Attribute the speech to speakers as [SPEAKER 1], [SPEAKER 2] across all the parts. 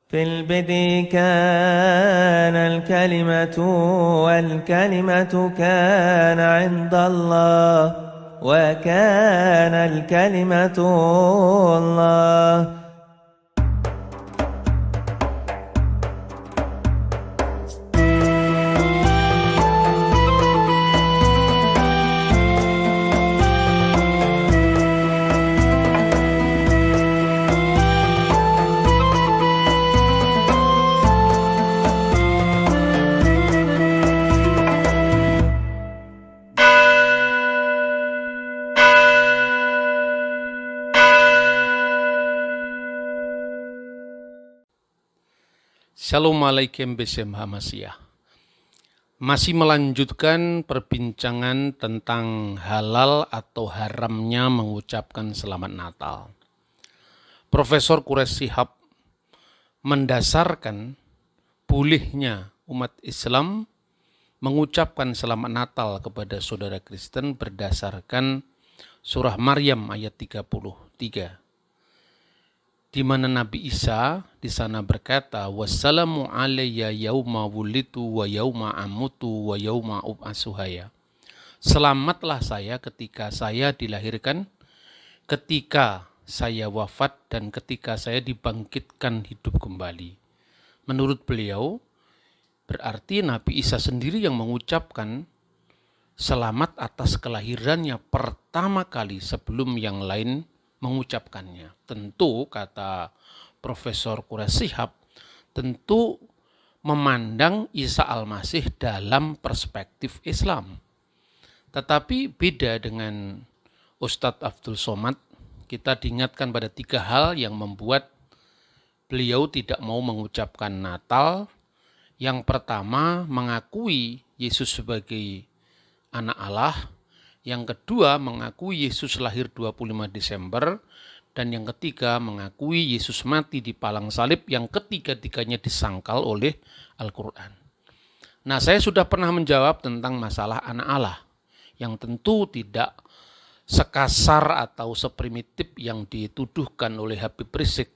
[SPEAKER 1] في البدء كان الكلمة والكلمة كان عند الله وكان الكلمة الله.
[SPEAKER 2] Shalom alaikum besem hamasiyah. Masih melanjutkan perbincangan tentang halal atau haramnya mengucapkan selamat Natal. Profesor Quraish Shihab mendasarkan bolehnya umat Islam mengucapkan selamat Natal kepada saudara Kristen berdasarkan surah Maryam ayat 33. Di mana Nabi Isa di sana berkata, "Wassalamu alayya yauma wulitu wa yauma amutu wa yauma ub'atsuhaya." Selamatlah saya ketika saya dilahirkan, ketika saya wafat, dan ketika saya dibangkitkan hidup kembali. Menurut beliau, berarti Nabi Isa sendiri yang mengucapkan selamat atas kelahirannya pertama kali sebelum yang lain mengucapkannya. Tentu, kata Profesor Quraish Shihab, tentu memandang Isa Al-Masih dalam perspektif Islam. Tetapi beda dengan Ustadz Abdul Somad, kita diingatkan pada 3 hal yang membuat beliau tidak mau mengucapkan Natal. Yang pertama, mengakui Yesus sebagai anak Allah. Yang kedua, mengakui Yesus lahir 25 Desember. Dan yang ketiga, mengakui Yesus mati di palang salib, yang ketiga-tiganya disangkal oleh Al-Quran. Nah, saya sudah pernah menjawab tentang masalah anak Allah, yang tentu tidak sekasar atau seprimitif yang dituduhkan oleh Habib Rizik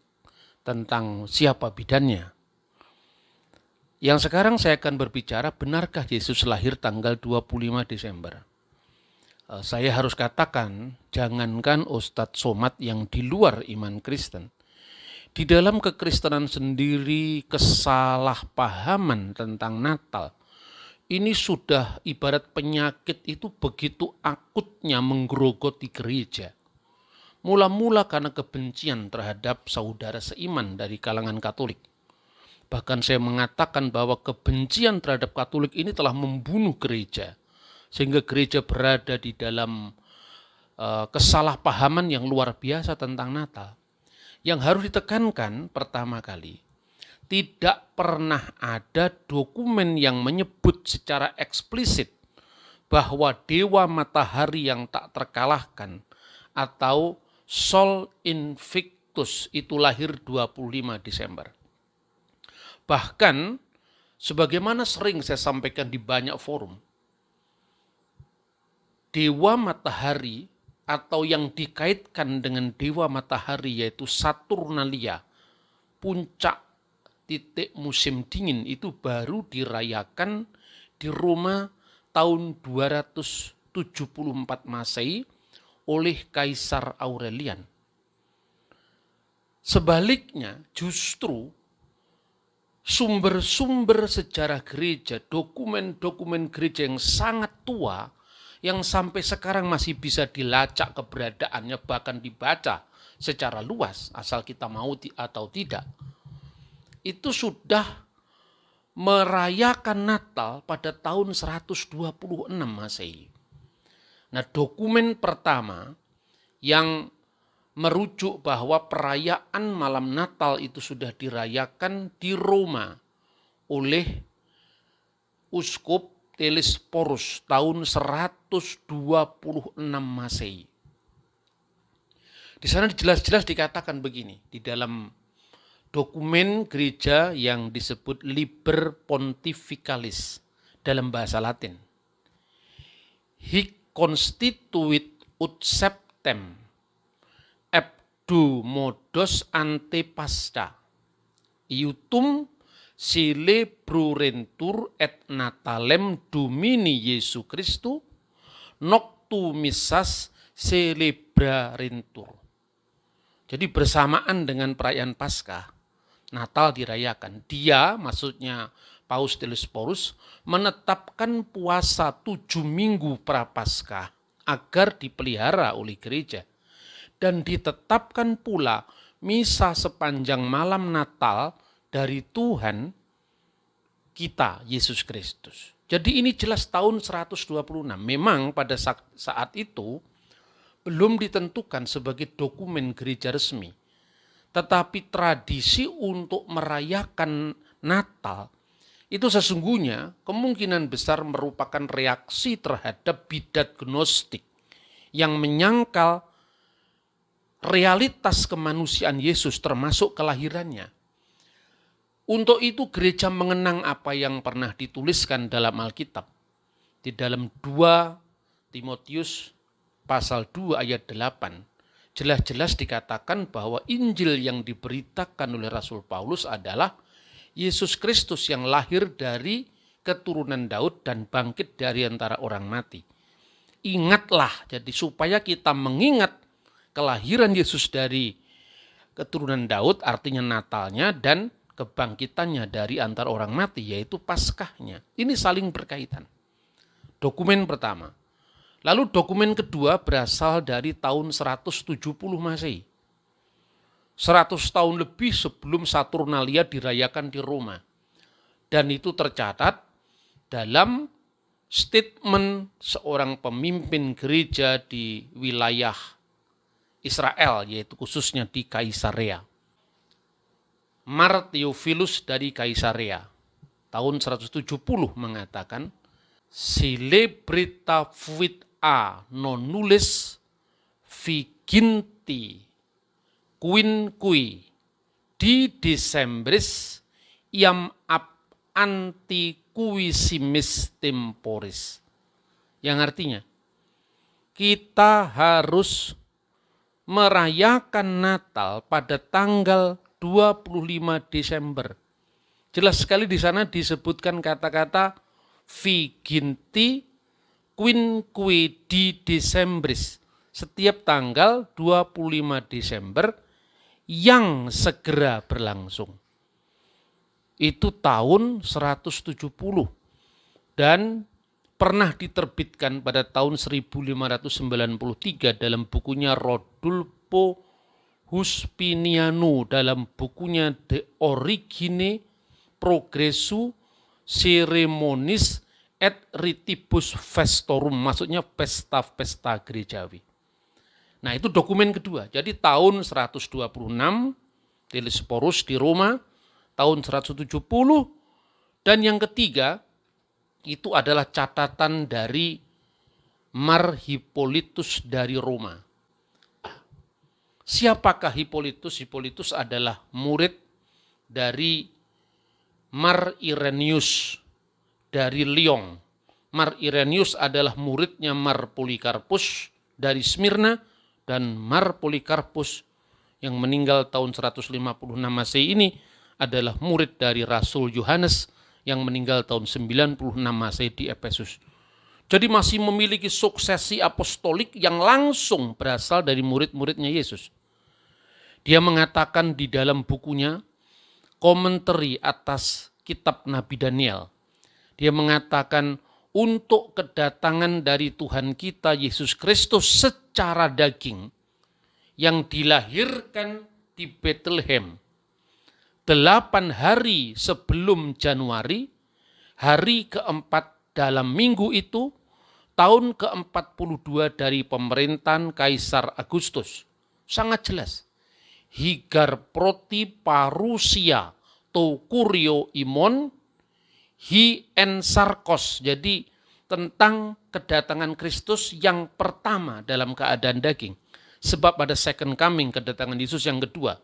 [SPEAKER 2] tentang siapa bidannya. Yang sekarang saya akan berbicara, benarkah Yesus lahir tanggal 25 Desember? Saya harus katakan, jangankan Ustadz Somad yang di luar iman Kristen, di dalam kekristenan sendiri kesalahpahaman tentang Natal ini sudah ibarat penyakit itu begitu akutnya menggerogoti gereja. Mula-mula karena kebencian terhadap saudara seiman dari kalangan Katolik. Bahkan saya mengatakan bahwa kebencian terhadap Katolik ini telah membunuh gereja, sehingga gereja berada di dalam kesalahpahaman yang luar biasa tentang Natal. Yang harus ditekankan pertama kali, tidak pernah ada dokumen yang menyebut secara eksplisit bahwa Dewa Matahari yang tak terkalahkan atau Sol Invictus itu lahir 25 Desember. Bahkan, sebagaimana sering saya sampaikan di banyak forum, Dewa Matahari atau yang dikaitkan dengan Dewa Matahari yaitu Saturnalia, puncak titik musim dingin, itu baru dirayakan di Roma tahun 274 Masehi oleh Kaisar Aurelian. Sebaliknya, justru sumber-sumber sejarah gereja, dokumen-dokumen gereja yang sangat tua, yang sampai sekarang masih bisa dilacak keberadaannya, bahkan dibaca secara luas, asal kita mau atau tidak, itu sudah merayakan Natal pada tahun 126 Masehi. Nah, dokumen pertama yang merujuk bahwa perayaan malam Natal itu sudah dirayakan di Roma oleh Uskup Telesporus tahun 126 Masehi. Di sana jelas-jelas dikatakan begini, di dalam dokumen gereja yang disebut Liber Pontificalis dalam bahasa Latin. Hic constituit ut septem, abdu modos antepasta. iutum celebrurentur et natalem Domini Jesu Christu noctu missas celebrarentur. Jadi bersamaan dengan perayaan Paskah, Natal dirayakan. Dia, maksudnya Paus Telesphorus, menetapkan puasa 7 minggu prapaskah agar dipelihara oleh gereja. Dan ditetapkan pula misa sepanjang malam Natal dari Tuhan kita, Yesus Kristus. Jadi ini jelas tahun 126. Memang pada saat itu belum ditentukan sebagai dokumen gereja resmi. Tetapi tradisi untuk merayakan Natal itu sesungguhnya kemungkinan besar merupakan reaksi terhadap bidat gnostik yang menyangkal realitas kemanusiaan Yesus termasuk kelahirannya. Untuk itu gereja mengenang apa yang pernah dituliskan dalam Alkitab. Di dalam 2 Timotius pasal 2 ayat 8, jelas-jelas dikatakan bahwa Injil yang diberitakan oleh Rasul Paulus adalah Yesus Kristus yang lahir dari keturunan Daud dan bangkit dari antara orang mati. Ingatlah, jadi supaya kita mengingat kelahiran Yesus dari keturunan Daud, artinya Natalnya, dan kebangkitannya dari antara orang mati, yaitu Paskahnya. Ini saling berkaitan. Dokumen pertama. Lalu dokumen kedua berasal dari tahun 170 Masehi. 100 tahun lebih sebelum Saturnalia dirayakan di Roma. Dan itu tercatat dalam statement seorang pemimpin gereja di wilayah Israel, yaitu khususnya di Kaisarea. Mar Theophilus dari Kaisarea, tahun 170 mengatakan, Celebrita fuit a nonules viginti quinqui di Decembris iam ab antiquisimis temporis. Yang artinya, kita harus merayakan Natal pada tanggal 25 Desember. Jelas sekali di sana disebutkan kata-kata viginti quinqui di Decembris. Setiap tanggal 25 Desember yang segera berlangsung. Itu tahun 170 dan pernah diterbitkan pada tahun 1593 dalam bukunya Rodolfo Huspiniano dalam bukunya De Origine Progressu Ceremonis et Ritibus Festorum, maksudnya pesta-pesta gerejawi. Nah, itu dokumen kedua. Jadi tahun 126 Telesphorus di Roma, tahun 170, dan yang ketiga itu adalah catatan dari Mar Hippolytus dari Roma. Siapakah Hippolytus? Hippolytus adalah murid dari Mar Irenaeus dari Lyon. Mar Irenaeus adalah muridnya Mar Polikarpus dari Smyrna, dan Mar Polikarpus yang meninggal tahun 156 Masehi ini adalah murid dari Rasul Yohanes yang meninggal tahun 96 Masehi di Efesus. Jadi masih memiliki suksesi apostolik yang langsung berasal dari murid-muridnya Yesus. Dia mengatakan di dalam bukunya komentari atas kitab Nabi Daniel. Dia mengatakan untuk kedatangan dari Tuhan kita Yesus Kristus secara daging yang dilahirkan di Bethlehem 8 hari sebelum Januari, hari keempat dalam minggu itu, tahun ke-42 dari pemerintahan Kaisar Agustus. Sangat jelas. Higar proti parusia to kurio imon hi ensarkos. Jadi tentang kedatangan Kristus yang pertama dalam keadaan daging. Sebab pada second coming, kedatangan Yesus yang kedua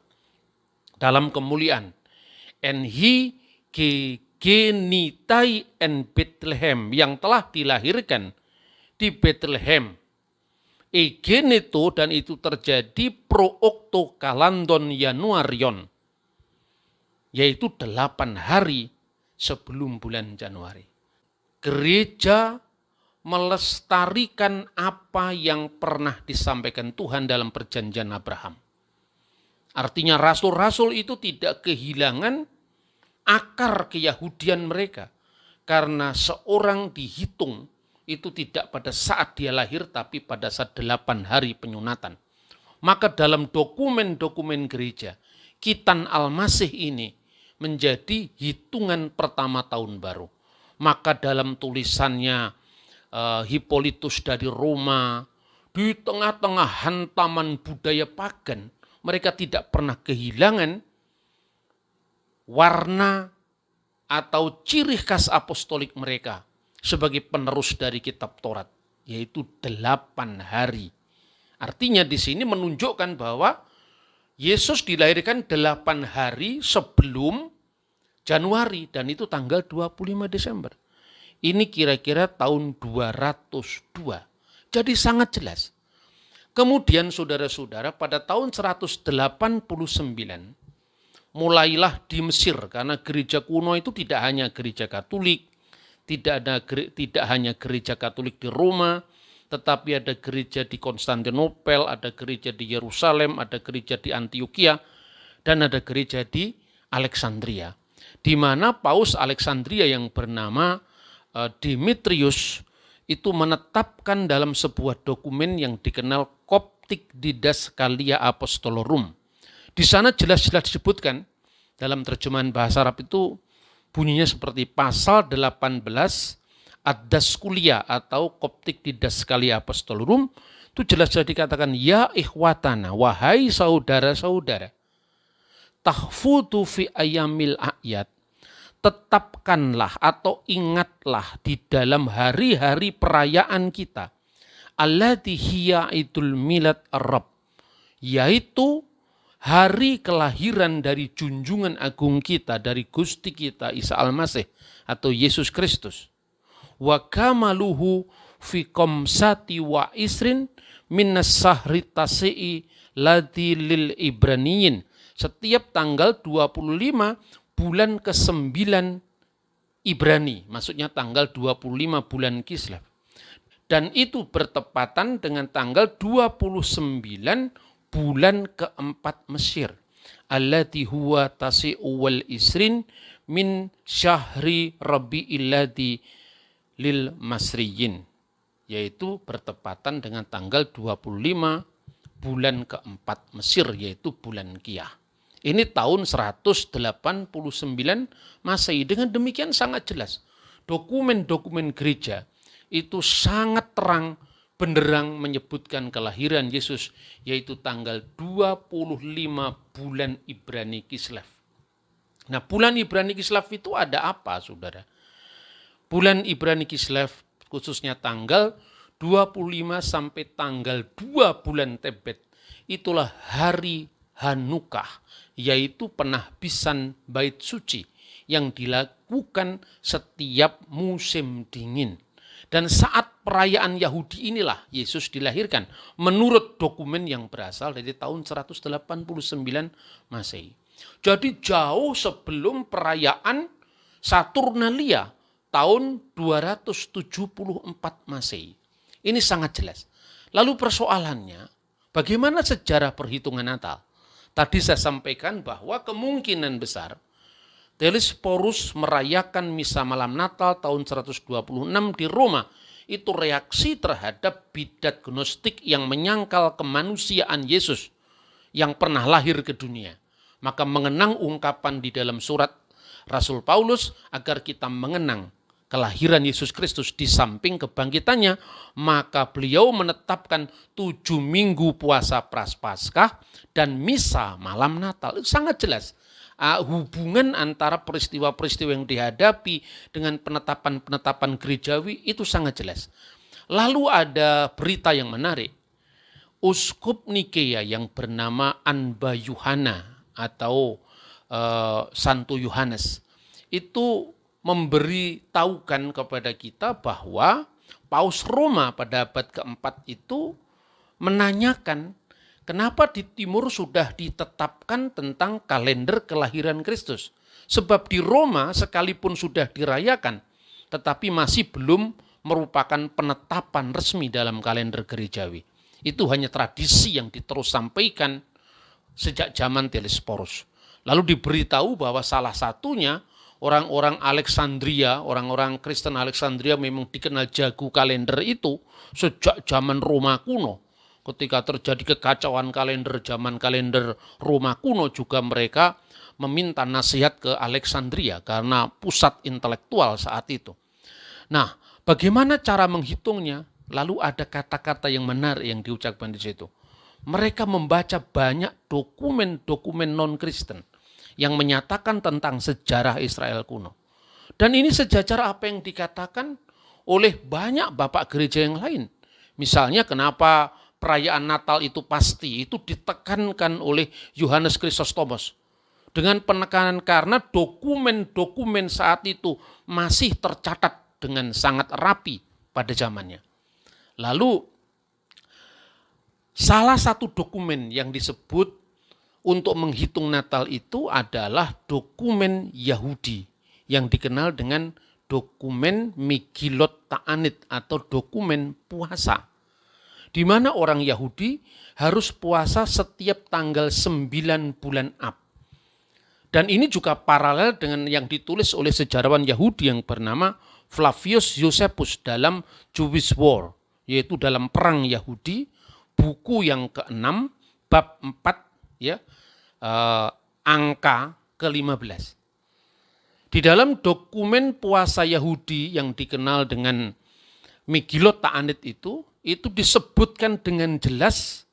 [SPEAKER 2] dalam kemuliaan. En hi genitai en Bethlehem, yang telah dilahirkan di Bethlehem. Egeneto, dan itu terjadi pro octo kalandon Januarion, yaitu 8 hari sebelum bulan Januari. Gereja melestarikan apa yang pernah disampaikan Tuhan dalam perjanjian Abraham. Artinya rasul-rasul itu tidak kehilangan akar keyahudian mereka. Karena seorang dihitung itu tidak pada saat dia lahir, tapi pada saat 8 hari penyunatan. Maka dalam dokumen-dokumen gereja, Khitan Al-Masih ini menjadi hitungan pertama tahun baru. Maka dalam tulisannya Hippolytus dari Roma, di tengah-tengah hantaman budaya pagan, mereka tidak pernah kehilangan warna atau ciri khas apostolik mereka sebagai penerus dari kitab Taurat, yaitu 8 hari. Artinya di sini menunjukkan bahwa Yesus dilahirkan 8 hari sebelum Januari, dan itu tanggal 25 Desember. Ini kira-kira tahun 202. Jadi sangat jelas. Kemudian saudara-saudara, pada tahun 189 mulailah di Mesir, karena gereja kuno itu tidak hanya gereja Katolik, tidak hanya gereja Katolik di Roma, tetapi ada gereja di Konstantinopel, ada gereja di Yerusalem, ada gereja di Antioquia, dan ada gereja di Alexandria. Di mana Paus Alexandria yang bernama Demetrius itu menetapkan dalam sebuah dokumen yang dikenal Coptic Didaskalia Apostolorum. Di sana jelas-jelas disebutkan dalam terjemahan bahasa Arab itu bunyinya seperti pasal 18 Ad-Daskulia atau Coptic Didaskalia Apostolorum, itu jelas-jelas dikatakan, ya ikhwatana, wahai saudara-saudara, tahfudu fi ayamil a'yad, tetapkanlah atau ingatlah di dalam hari-hari perayaan kita, allati hiya idul milad ar-Rabb, yaitu hari kelahiran dari junjungan agung kita, dari Gusti kita Isa Al-Masih atau Yesus Kristus. Wa kamaluhu fi qomsati wa isrin minas sahri tasi'i ladhi lil Ibraniyin. Setiap tanggal 25 bulan ke-9 Ibrani, maksudnya tanggal 25 bulan Kislev. Dan itu bertepatan dengan tanggal 29 bulan keempat Mesir. Allati huwa tasi'u wal isrin min syahri rabi'il ladhi lil masriyin. Yaitu bertepatan dengan tanggal 25 bulan keempat Mesir, yaitu bulan Kiyah. Ini tahun 189 Masehi. Dengan demikian sangat jelas. Dokumen-dokumen gereja itu sangat terang benderang menyebutkan kelahiran Yesus, yaitu tanggal 25 bulan Ibrani Kislev. Nah, bulan Ibrani Kislev itu ada apa, saudara? Bulan Ibrani Kislev khususnya tanggal 25 sampai tanggal 2 bulan Tebet, itulah hari Hanukah, yaitu penahbisan bait suci yang dilakukan setiap musim dingin. Dan saat perayaan Yahudi inilah Yesus dilahirkan menurut dokumen yang berasal dari tahun 189 Masehi. Jadi jauh sebelum perayaan Saturnalia tahun 274 Masehi. Ini sangat jelas. Lalu persoalannya, bagaimana sejarah perhitungan Natal? Tadi saya sampaikan bahwa kemungkinan besar Telesphorus merayakan misa malam Natal tahun 126 di Roma. Itu reaksi terhadap bidat gnostik yang menyangkal kemanusiaan Yesus yang pernah lahir ke dunia. Maka mengenang ungkapan di dalam surat Rasul Paulus agar kita mengenang kelahiran Yesus Kristus di samping kebangkitannya, maka beliau menetapkan 7 minggu puasa Prapaskah dan misa malam Natal. Itu sangat jelas. Hubungan antara peristiwa-peristiwa yang dihadapi dengan penetapan-penetapan gerejawi itu sangat jelas. Lalu ada berita yang menarik. Uskup Nikea yang bernama Anba Yuhana atau Santo Yohanes itu memberitahukan kepada kita bahwa Paus Roma pada abad keempat itu menanyakan kenapa di timur sudah ditetapkan tentang kalender kelahiran Kristus. Sebab di Roma sekalipun sudah dirayakan, tetapi masih belum merupakan penetapan resmi dalam kalender gerejawi. Itu hanya tradisi yang diterus sampaikan sejak zaman Telesporus. Lalu diberitahu bahwa salah satunya orang-orang Alexandria, orang-orang Kristen Alexandria memang dikenal jago kalender itu sejak zaman Roma kuno. Ketika terjadi kekacauan kalender, zaman kalender Roma kuno juga mereka meminta nasihat ke Alexandria karena pusat intelektual saat itu. Nah, bagaimana cara menghitungnya? Lalu ada kata-kata yang menarik yang diucapkan di situ. Mereka membaca banyak dokumen-dokumen non-Kristen yang menyatakan tentang sejarah Israel kuno. Dan ini sejajar apa yang dikatakan oleh banyak bapak gereja yang lain. Misalnya kenapa perayaan Natal itu pasti, itu ditekankan oleh Yohanes Chrysostomus. Dengan penekanan karena dokumen-dokumen saat itu masih tercatat dengan sangat rapi pada zamannya. Lalu salah satu dokumen yang disebut untuk menghitung Natal itu adalah dokumen Yahudi yang dikenal dengan dokumen Megillot Ta'anit atau dokumen puasa. Di mana orang Yahudi harus puasa setiap tanggal 9 bulan Ab. Dan ini juga paralel dengan yang ditulis oleh sejarawan Yahudi yang bernama Flavius Josephus dalam Jewish War, yaitu dalam Perang Yahudi, buku yang ke-6, bab 4, angka ke-15. Di dalam dokumen puasa Yahudi yang dikenal dengan Megillot Ta'anit itu disebutkan dengan jelas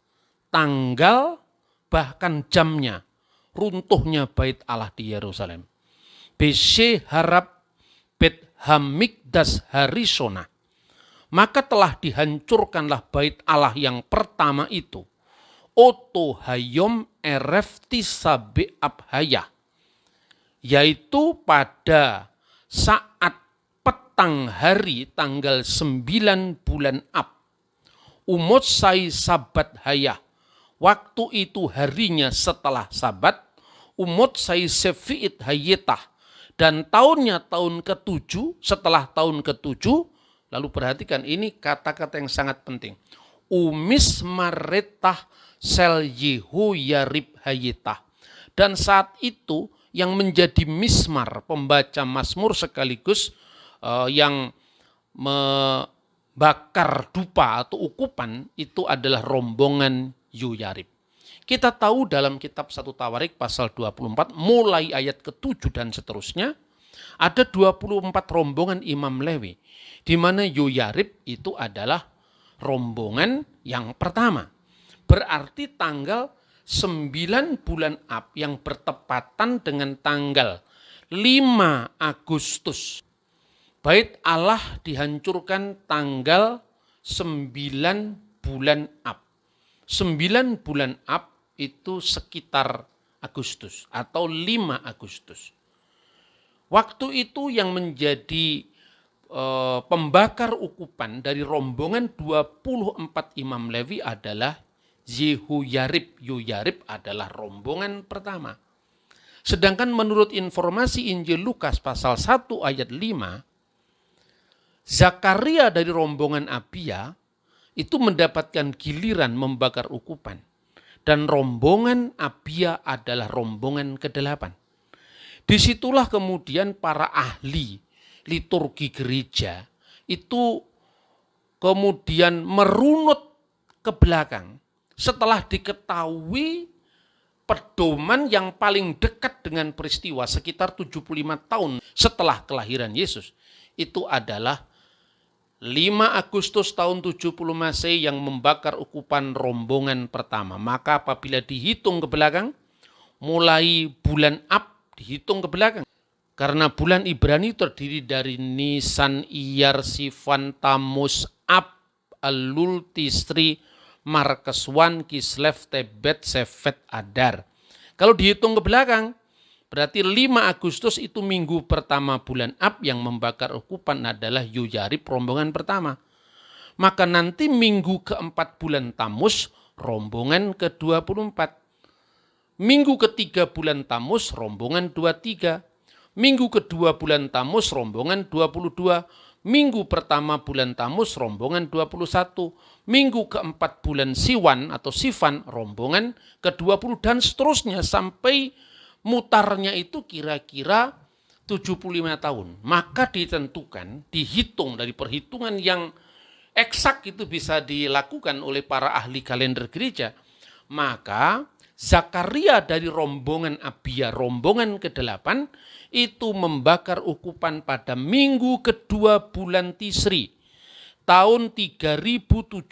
[SPEAKER 2] tanggal bahkan jamnya runtuhnya bait Allah di Yerusalem. BC harap Bet Hamikdas Harisona. Maka telah dihancurkanlah bait Allah yang pertama itu. Oto hayom erefti sabe abhaya. Yaitu pada saat petang hari tanggal 9 bulan Ab. Umut sai sabat hayah. Waktu itu harinya setelah sabat, umut sai sefi'it hayetah. Dan tahunnya tahun ke-7, setelah tahun ke-7, lalu perhatikan ini kata-kata yang sangat penting. Umis maretah sel yehu yarib hayetah. Dan saat itu yang menjadi mismar, pembaca Mazmur sekaligus yang membakar dupa atau ukupan, itu adalah rombongan Yoyarib. Kita tahu dalam kitab 1 Tawarik pasal 24 mulai ayat ke-7 dan seterusnya ada 24 rombongan Imam Lewi di mana Yoyarib itu adalah rombongan yang pertama. Berarti tanggal 9 bulan Ab yang bertepatan dengan tanggal 5 Agustus. Bait Allah dihancurkan tanggal 9 bulan Ab. 9 bulan Ab itu sekitar Agustus atau 5 Agustus. Waktu itu yang menjadi pembakar ukupan dari rombongan 24 Imam Lewi adalah Yehuyarib. Yoyarib adalah rombongan pertama. Sedangkan menurut informasi Injil Lukas pasal 1 ayat 5, Zakaria dari rombongan Abia itu mendapatkan giliran membakar ukupan. Dan rombongan Abia adalah rombongan ke-8. Disitulah kemudian para ahli liturgi gereja itu kemudian merunut ke belakang setelah diketahui pedoman yang paling dekat dengan peristiwa sekitar 75 tahun setelah kelahiran Yesus. Itu adalah 5 Agustus tahun 70 Masehi yang membakar ukupan rombongan pertama. Maka apabila dihitung ke belakang, mulai bulan Ab dihitung ke belakang. Karena bulan Ibrani terdiri dari Nisan, Iyar, Sivan, Tammuz, Ab, Elul, Tisri, Markeswan, Kislev, Tebet, Sefet, Adar. Kalau dihitung ke belakang, berarti 5 Agustus itu minggu pertama bulan Ab yang membakar ukupan adalah Yoyarib rombongan pertama. Maka nanti minggu keempat bulan Tammuz rombongan ke-24. Minggu ketiga bulan Tammuz rombongan 23. Minggu kedua bulan Tamus rombongan 22, minggu pertama bulan Tamus rombongan 21, minggu keempat bulan Siwan atau Sivan rombongan ke-20 dan seterusnya sampai mutarnya itu kira-kira 75 tahun. Maka ditentukan, dihitung dari perhitungan yang eksak itu bisa dilakukan oleh para ahli kalender gereja. Maka Zakaria dari rombongan Abia, rombongan ke-8, itu membakar ukupan pada minggu kedua bulan Tisri, tahun 3756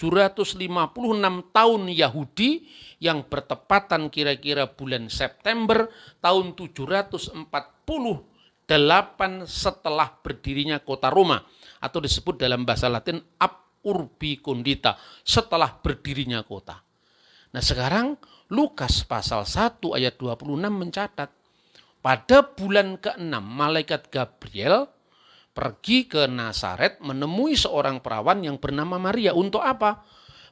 [SPEAKER 2] tahun Yahudi yang bertepatan kira-kira bulan September tahun 748 setelah berdirinya kota Roma, atau disebut dalam bahasa Latin ab urbi condita, setelah berdirinya kota. Nah sekarang Lukas pasal 1 ayat 26 mencatat, pada bulan ke-6 malaikat Gabriel pergi ke Nazaret menemui seorang perawan yang bernama Maria. Untuk apa?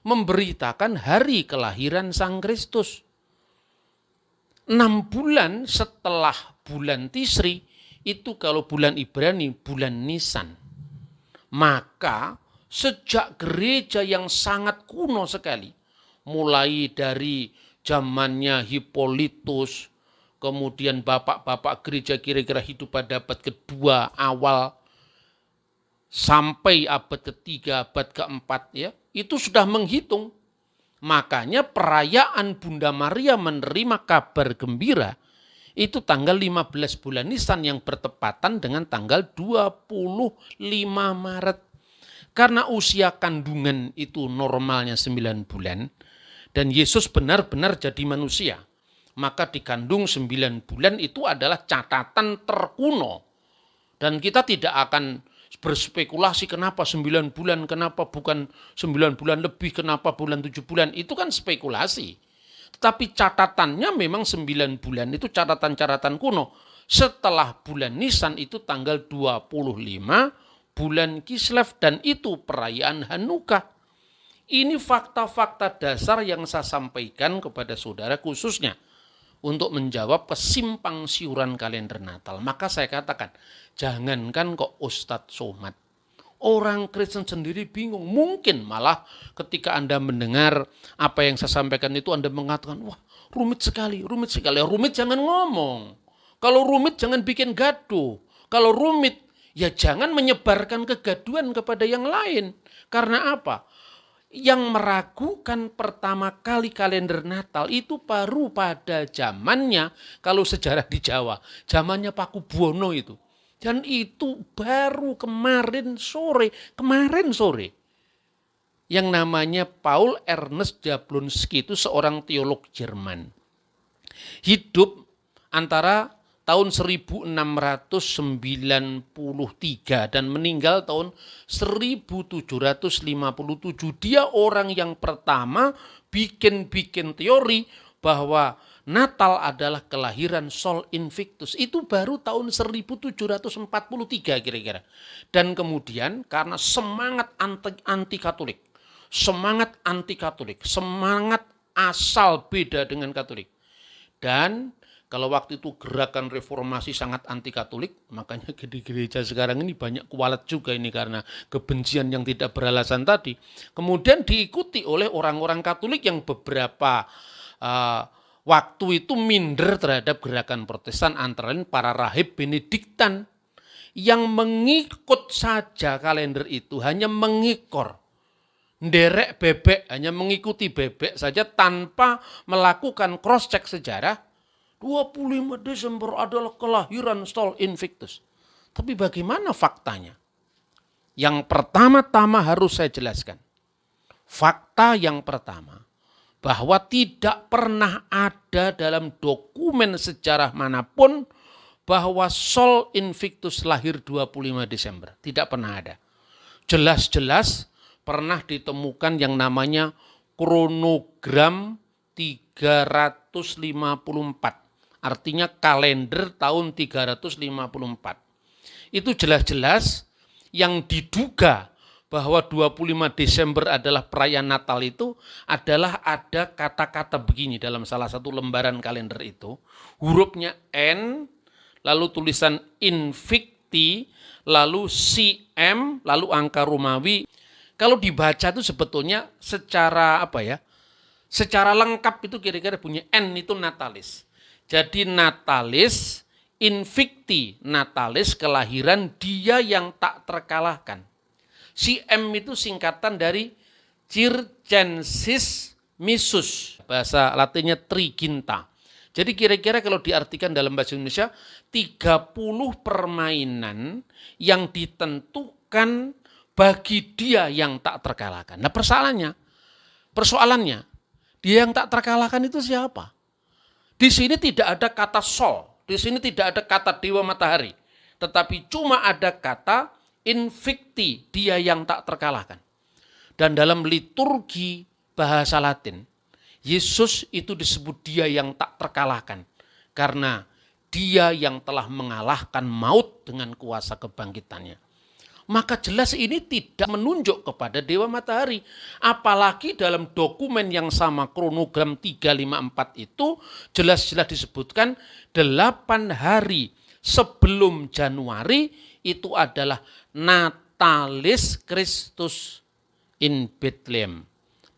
[SPEAKER 2] Memberitakan hari kelahiran Sang Kristus. 6 bulan setelah bulan Tisri, itu kalau bulan Ibrani, bulan Nisan. Maka sejak gereja yang sangat kuno sekali, mulai dari zamannya Hippolytus, kemudian bapak-bapak gereja kira-kira hidup pada abad kedua awal, sampai abad ketiga, abad keempat, ya, itu sudah menghitung. Makanya perayaan Bunda Maria menerima kabar gembira itu tanggal 15 bulan Nisan yang bertepatan dengan tanggal 25 Maret. Karena usia kandungan itu normalnya 9 bulan dan Yesus benar-benar jadi manusia, maka dikandung 9 bulan itu adalah catatan terkuno. Dan kita tidak akan berspekulasi kenapa 9 bulan, kenapa bukan 9 bulan lebih, kenapa bulan 7 bulan, itu kan spekulasi. Tetapi catatannya memang 9 bulan, itu catatan-catatan kuno. Setelah bulan Nisan itu tanggal 25 bulan Kislev, dan itu perayaan Hanukkah. Ini fakta-fakta dasar yang saya sampaikan kepada saudara khususnya untuk menjawab kesimpang siuran kalender Natal. Maka saya katakan, jangankan kok Ustadz Somad, orang Kristen sendiri bingung. Mungkin malah ketika Anda mendengar apa yang saya sampaikan itu Anda mengatakan, wah rumit sekali, rumit sekali. Rumit jangan ngomong. Kalau rumit jangan bikin gaduh. Kalau rumit ya jangan menyebarkan kegaduhan kepada yang lain. Karena apa? Yang meragukan pertama kali kalender Natal itu baru pada zamannya, kalau sejarah di Jawa, zamannya Paku Buwono itu. Dan itu baru kemarin sore. Yang namanya Paul Ernest Jablonski itu seorang teolog Jerman. Hidup antara tahun 1693 dan meninggal tahun 1757. Dia orang yang pertama bikin teori bahwa Natal adalah kelahiran Sol Invictus. Itu baru tahun 1743 kira-kira. Dan kemudian karena semangat anti-Katolik, semangat asal beda dengan Katolik. Dan kalau waktu itu gerakan reformasi sangat anti-Katolik, makanya di gereja sekarang ini banyak kualat juga ini karena kebencian yang tidak beralasan tadi. Kemudian diikuti oleh orang-orang Katolik yang beberapa waktu itu minder terhadap gerakan Protestan, antara lain para rahib Benediktan yang mengikut saja kalender itu, hanya mengikor, nderek bebek, hanya mengikuti bebek saja tanpa melakukan cross check sejarah. 25 Desember adalah kelahiran Sol Invictus. Tapi bagaimana faktanya? Yang pertama-tama harus saya jelaskan. Fakta yang pertama, bahwa tidak pernah ada dalam dokumen sejarah manapun bahwa Sol Invictus lahir 25 Desember. Tidak pernah ada. Jelas-jelas pernah ditemukan yang namanya kronogram 354. Artinya kalender tahun 354. Itu jelas-jelas yang diduga bahwa 25 Desember adalah perayaan Natal itu adalah ada kata-kata begini dalam salah satu lembaran kalender itu. Hurufnya N, lalu tulisan Invicti, lalu CM, lalu angka Romawi. Kalau dibaca itu sebetulnya secara secara lengkap itu kira-kira bunyi N itu natalis. Jadi natalis, Invicti, natalis, kelahiran dia yang tak terkalahkan. CM itu singkatan dari Circensis Missus, bahasa Latinnya Triginta. Jadi kira-kira kalau diartikan dalam bahasa Indonesia, 30 permainan yang ditentukan bagi dia yang tak terkalahkan. Nah persoalannya, dia yang tak terkalahkan itu siapa? Di sini tidak ada kata sol, di sini tidak ada kata dewa matahari, tetapi cuma ada kata Invicti, dia yang tak terkalahkan. Dan dalam liturgi bahasa Latin, Yesus itu disebut dia yang tak terkalahkan. Karena dia yang telah mengalahkan maut dengan kuasa kebangkitannya. Maka jelas ini tidak menunjuk kepada dewa matahari. Apalagi dalam dokumen yang sama, kronogram 354 itu jelas-jelas disebutkan 8 hari sebelum Januari itu adalah Natalis Christus in Bethlehem.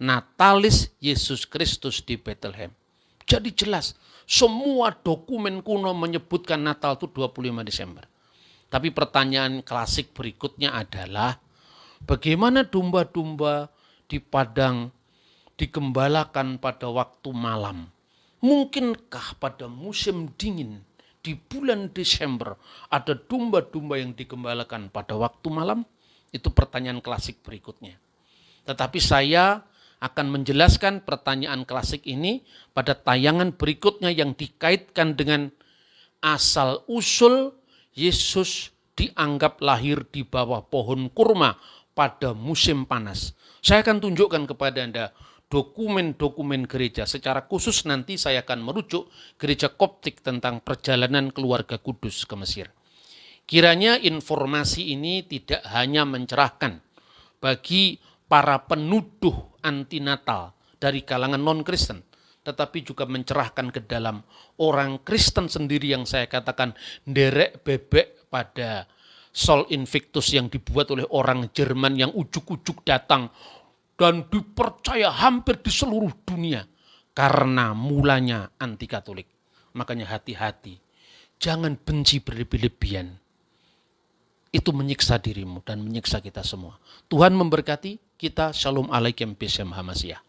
[SPEAKER 2] Natalis Yesus Kristus di Bethlehem. Jadi jelas, semua dokumen kuno menyebutkan Natal itu 25 Desember. Tapi pertanyaan klasik berikutnya adalah, bagaimana domba-domba di padang digembalakan pada waktu malam? Mungkinkah pada musim dingin di bulan Desember ada domba-domba yang digembalakan pada waktu malam? Itu pertanyaan klasik berikutnya. Tetapi saya akan menjelaskan pertanyaan klasik ini pada tayangan berikutnya yang dikaitkan dengan asal-usul Yesus dianggap lahir di bawah pohon kurma pada musim panas. Saya akan tunjukkan kepada Anda dokumen-dokumen gereja. Secara khusus nanti saya akan merujuk gereja Koptik tentang perjalanan keluarga kudus ke Mesir. Kiranya informasi ini tidak hanya mencerahkan bagi para penuduh anti Natal dari kalangan non-Kristen, tetapi juga mencerahkan ke dalam orang Kristen sendiri yang saya katakan nderek bebek pada Sol Invictus yang dibuat oleh orang Jerman yang ujuk-ujuk datang dan dipercaya hampir di seluruh dunia karena mulanya anti Katolik. Makanya hati-hati, jangan benci berlebih-lebihan. Itu menyiksa dirimu dan menyiksa kita semua. Tuhan memberkati kita. Shalom alaikum Besem Hamasiah.